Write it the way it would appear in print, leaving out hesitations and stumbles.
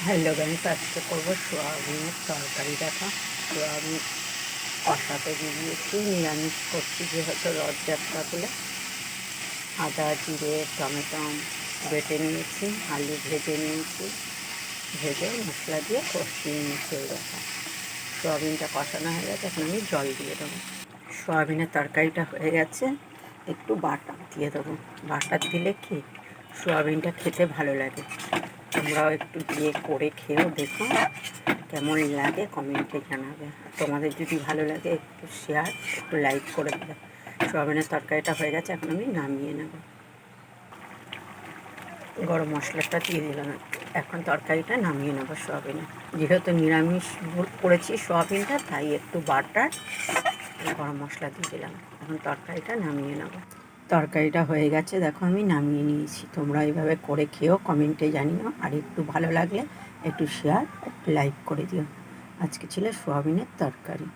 Hello guys, আজকে করবো সোয়াবিনের তরকারি। দেখা সোয়াবিন কষাতে দিয়ে দিয়েছি, নিরামিষ করছি যেহেতু রথযাত্রা বলে। আদা জিরে টমেটো বেটে নিয়েছি, আলু ভেজে নিয়েছি, ভেজে মশলা দিয়ে কষিয়ে নিয়েছি। এই দেখা সোয়াবিনটা কষানো হয়ে গেছে, এখন আমি জল দিয়ে দেবো। সোয়াবিনের তরকারিটা হয়ে গেছে, একটু বাটার দিয়ে দেবো। বাটার দিলে কি সোয়াবিনটা খেতে ভালো লাগে। তোমরাও একটু দিয়ে করে খেয়েও দেখো কেমন লাগে, কমেন্টে জানাবে। তোমাদের যদি ভালো লাগে একটু শেয়ার, একটু লাইক করে দেবে। সোয়াবিনের তরকারিটা হয়ে গেছে, এখন আমি নামিয়ে নেব। গরম মশলাটা দিয়ে দিলাম, এখন তরকারিটা নামিয়ে নেবো। সোয়াবিনে যেহেতু নিরামিষ করেছি সোয়াবিনটা, তাই একটু বাটার গরম মশলা দিয়ে দিলাম। এখন তরকারিটা নামিয়ে নেব। তরকারিটা হয়ে গেছে, দেখো আমি নামিয়ে নিয়েছি। তোমরা এইভাবে করে খেয়েও কমেন্টে জানিও, আর একটু ভালো লাগলে একটু শেয়ার, একটু লাইক করে দিও। আজকে ছিল সোয়াবিনের তরকারি।